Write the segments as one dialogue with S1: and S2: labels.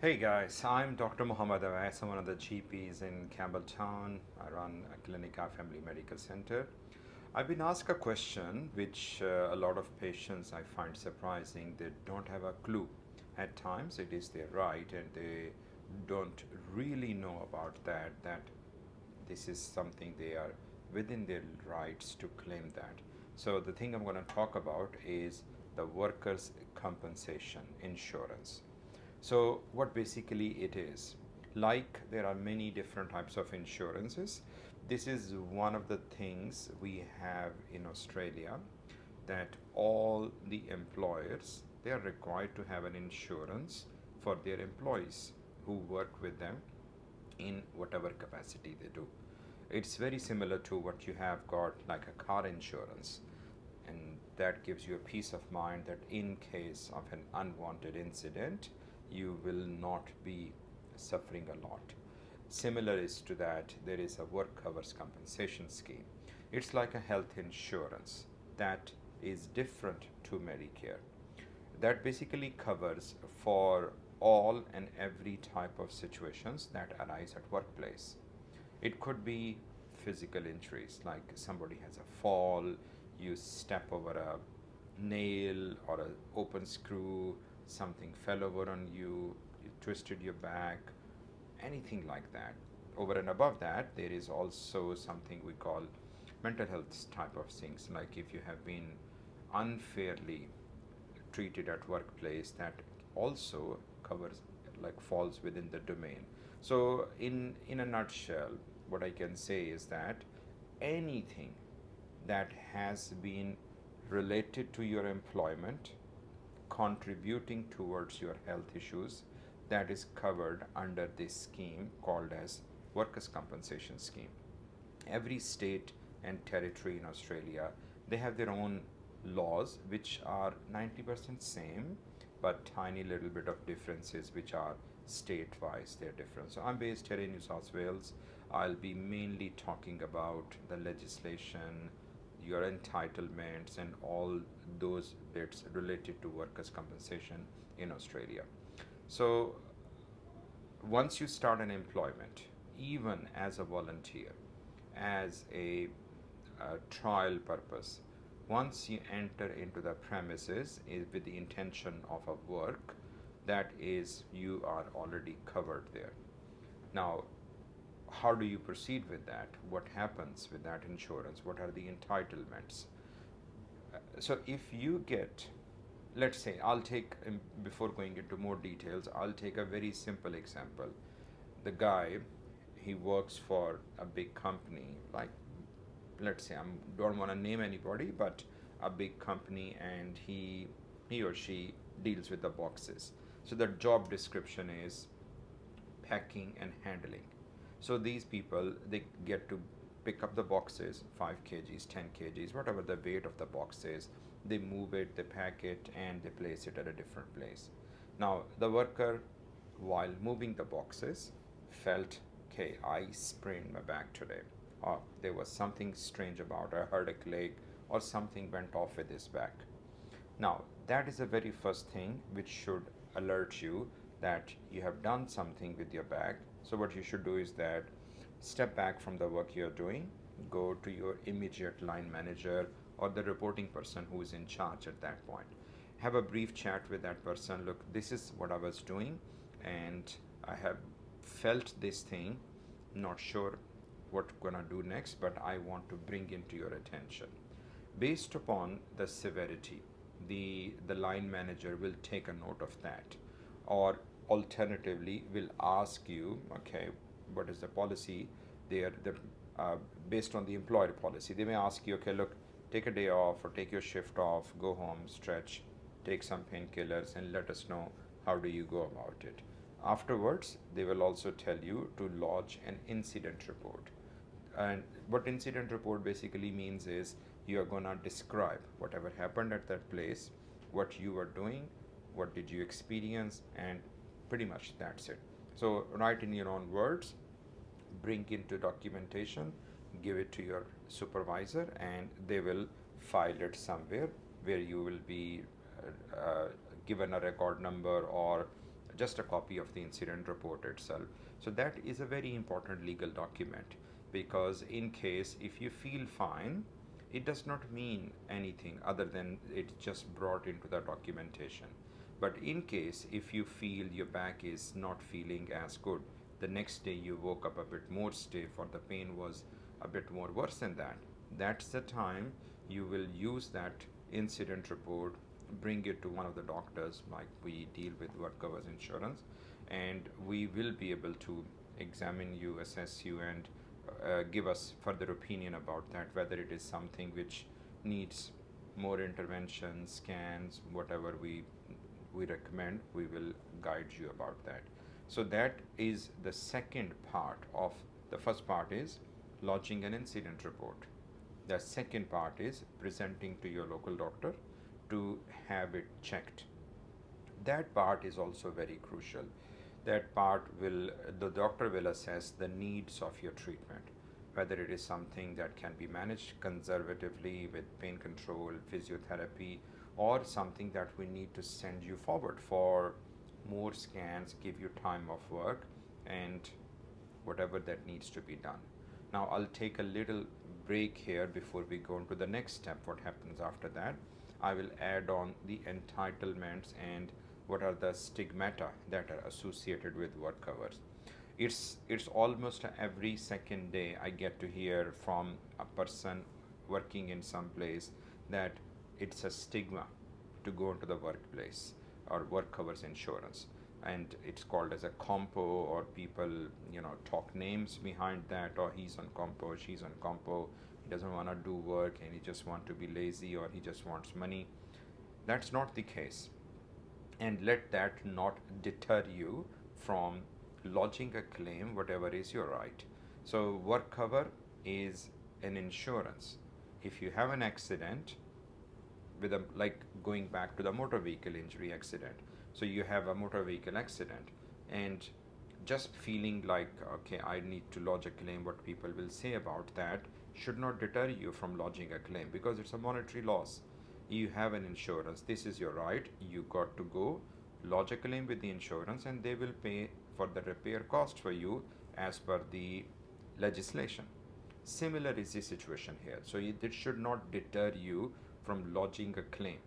S1: Hey guys, I'm Dr. Muhammad Awais. I'm one of the GPs in Campbelltown. I run a clinic, our family medical center. I've been asked a question which a lot of patients I find surprising. They don't have a clue. At times it is their right and they don't really know about that this is something they are within their rights to claim that. So the thing I'm going to talk about is the workers' compensation insurance. So, what basically it is, like there are many different types of insurances, this is one of the things we have in Australia that all the employers they are required to have an insurance for their employees who work with them in whatever capacity they do. It's very similar to what you have got like a car insurance, and that gives you a peace of mind that in case of an unwanted incident you will not be suffering a lot. Similar is to that, there is a work covers compensation scheme. It's like a health insurance that is different to Medicare, that basically covers for all and every type of situations that arise at workplace. It could be physical injuries, like somebody has a fall, you step over a nail or an open screw, something fell over on you, you twisted your back, anything like that. Over and above that, there is also something we call mental health type of things, like if you have been unfairly treated at workplace, that also covers, like falls within the domain. So in a nutshell, what I can say is that anything that has been related to your employment contributing towards your health issues, that is covered under this scheme called as workers compensation scheme. Every state and territory in Australia, they have their own laws which are 90% same, but tiny little bit of differences which are state wise, they're different. So I'm based here in New South Wales. I'll be mainly talking about the legislation, your entitlements, and all those bits related to workers' compensation in Australia. So once you start an employment, even as a volunteer, as a trial purpose, once you enter into the premises with the intention of a work, that is, you are already covered there. Now, how do you proceed with that? What happens with that insurance? What are the entitlements? So if you get, let's say, before going into more details, I'll take a very simple example. The guy, he works for a big company, like, let's say, I don't want to name anybody, but a big company, and he or she deals with the boxes. So the job description is packing and handling. So these people, they get to pick up the boxes, 5 kgs, 10 kgs, whatever the weight of the box is. They move it, they pack it, and they place it at a different place. Now, the worker, while moving the boxes, felt, okay, I sprained my back today. Or there was something strange about it. I heard a click, or something went off with his back. Now, that is the very first thing which should alert you that you have done something with your back. So, what you should do is that step back from the work you're doing, go to your immediate line manager or the reporting person who is in charge at that point. Have a brief chat with that person. Look, this is what I was doing, and I have felt this thing, not sure what gonna do next, but I want to bring into your attention. Based upon the severity, the line manager will take a note of that, or alternatively will ask you, okay, what is the policy there, based on the employer policy. They may ask you, okay, look, take a day off or take your shift off, go home, stretch, take some painkillers, and let us know how do you go about it. Afterwards, they will also tell you to lodge an incident report. And what incident report basically means is you are going to describe whatever happened at that place, what you were doing, what did you experience, and pretty much that's it. So write in your own words, bring into documentation, give it to your supervisor, and they will file it somewhere where you will be given a record number, or just a copy of the incident report itself. So that is a very important legal document, because in case if you feel fine, it does not mean anything other than it's just brought into the documentation. But in case if you feel your back is not feeling as good, the next day you woke up a bit more stiff or the pain was a bit more worse than that, that's the time you will use that incident report, bring it to one of the doctors, like we deal with what covers insurance, and we will be able to examine you, assess you, and give us further opinion about that, whether it is something which needs more intervention, scans, whatever we recommend, we will guide you about that. So that is the second part of the first part is lodging an incident report. The second part is presenting to your local doctor to have it checked. That part is also very crucial. That part will, the doctor will assess the needs of your treatment, whether it is something that can be managed conservatively with pain control, physiotherapy, or something that we need to send you forward for more scans, give you time of work, and whatever that needs to be done. Now, I'll take a little break here before we go into the next step. What happens after that? I will add on the entitlements and what are the stigmata that are associated with work covers. It's almost every second day I get to hear from a person working in some place that it's a stigma to go into the workplace or work covers insurance, and it's called as a compo, or people talk names behind that, or he's on compo, she's on compo, he doesn't want to do work and he just want to be lazy, or he just wants money. That's not the case, and let that not deter you from lodging a claim, whatever is your right. So work cover is an insurance. If you have an accident with a, like going back to the motor vehicle injury accident, so you have a motor vehicle accident and just feeling like, okay, I need to lodge a claim, what people will say about that should not deter you from lodging a claim, because it's a monetary loss. You have an insurance, this is your right, you got to go lodge a claim with the insurance, and they will pay for the repair cost for you as per the legislation. Similar is the situation here. So it should not deter you from lodging a claim.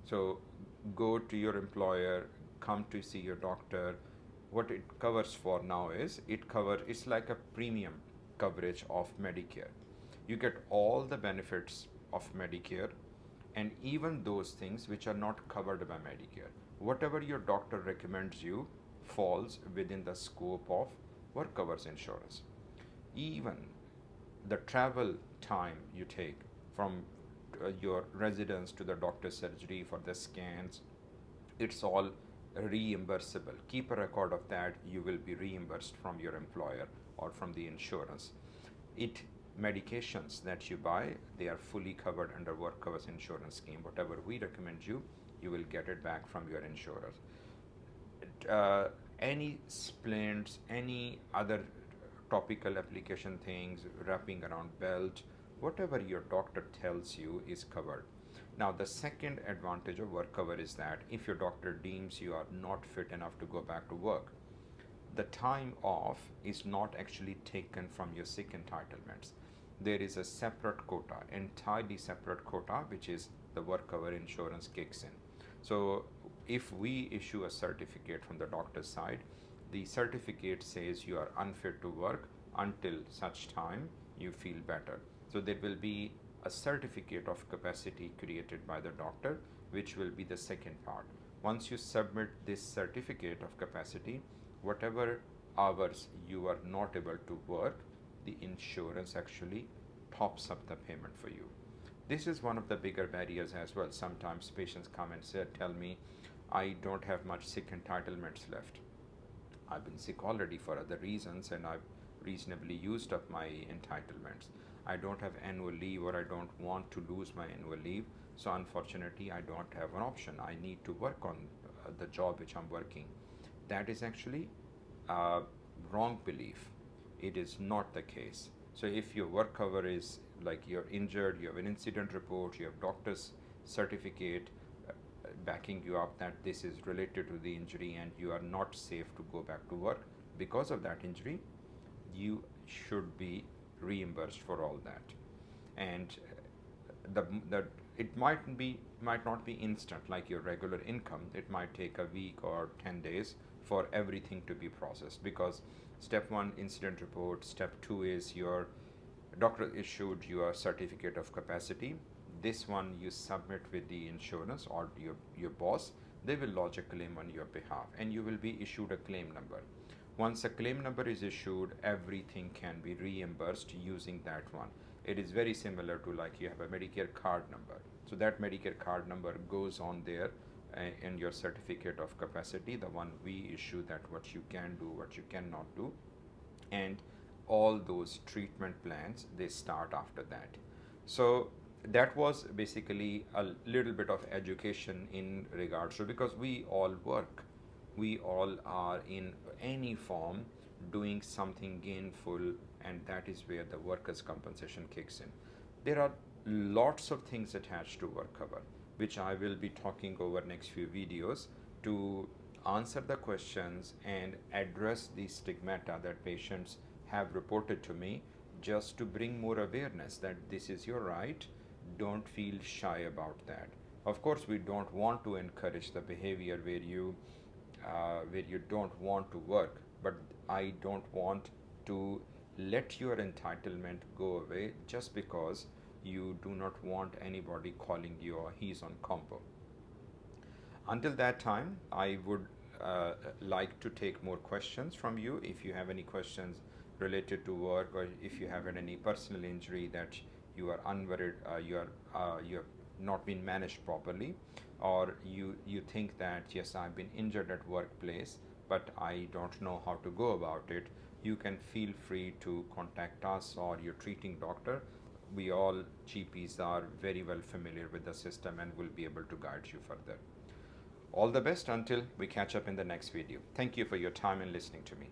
S1: So go to your employer, come to see your doctor. What it covers for now is it's like a premium coverage of Medicare. You get all the benefits of Medicare, and even those things which are not covered by Medicare. Whatever your doctor recommends you falls within the scope of work covers insurance. Even the travel time you take from your residence to the doctor's surgery for the scans, it's all reimbursable. Keep a record of that. You will be reimbursed from your employer or from the insurance. Medications that you buy, they are fully covered under work covers insurance scheme. Whatever we recommend you, you will get it back from your insurer. Any splints, any other topical application things, wrapping around belt, whatever your doctor tells you is covered. Now, the second advantage of work cover is that if your doctor deems you are not fit enough to go back to work, the time off is not actually taken from your sick entitlements. There is a separate quota, entirely separate quota, which is the work cover insurance kicks in. So if we issue a certificate from the doctor's side, the certificate says you are unfit to work until such time you feel better. So there will be a certificate of capacity created by the doctor, which will be the second part. Once you submit this certificate of capacity, whatever hours you are not able to work, the insurance actually tops up the payment for you. This is one of the bigger barriers as well. Sometimes patients come and tell me, I don't have much sick entitlements left. I've been sick already for other reasons and I've reasonably used up my entitlements. I don't have annual leave, or I don't want to lose my annual leave. So unfortunately, I don't have an option. I need to work on the job which I'm working. That is actually a wrong belief. It is not the case. So if your work cover is like you're injured, you have an incident report, you have doctor's certificate backing you up that this is related to the injury and you are not safe to go back to work because of that injury, you should be reimbursed for all that. And the it might not be instant like your regular income. It might take a week or 10 days for everything to be processed, because step 1 incident report, step 2 is your doctor issued your certificate of capacity. This one you submit with the insurance or your boss. They will lodge a claim on your behalf and you will be issued a claim number. Once a claim number is issued, everything can be reimbursed using that one. It is very similar to like you have a Medicare card number. So that Medicare card number goes on there in your certificate of capacity, the one we issue, that what you can do, what you cannot do. And all those treatment plans, they start after that. So that was basically a little bit of education in regards to, because we all work, we all are in any form doing something gainful, and that is where the workers' compensation kicks in. There are lots of things attached to work cover, which I will be talking over next few videos to answer the questions and address the stigmata that patients have reported to me, just to bring more awareness that this is your right. Don't feel shy about that. Of course, we don't want to encourage the behavior where you don't want to work, but I don't want to let your entitlement go away just because you do not want anybody calling you or he's on combo. Until that time, I would like to take more questions from you. If you have any questions related to work, or if you have had any personal injury that you are unworried, you have not been managed properly, or you think that yes, I've been injured at workplace, but I don't know how to go about it, you can feel free to contact us or your treating doctor. We all GPs are very well familiar with the system and will be able to guide you further. All the best until we catch up in the next video. Thank you for your time and listening to me.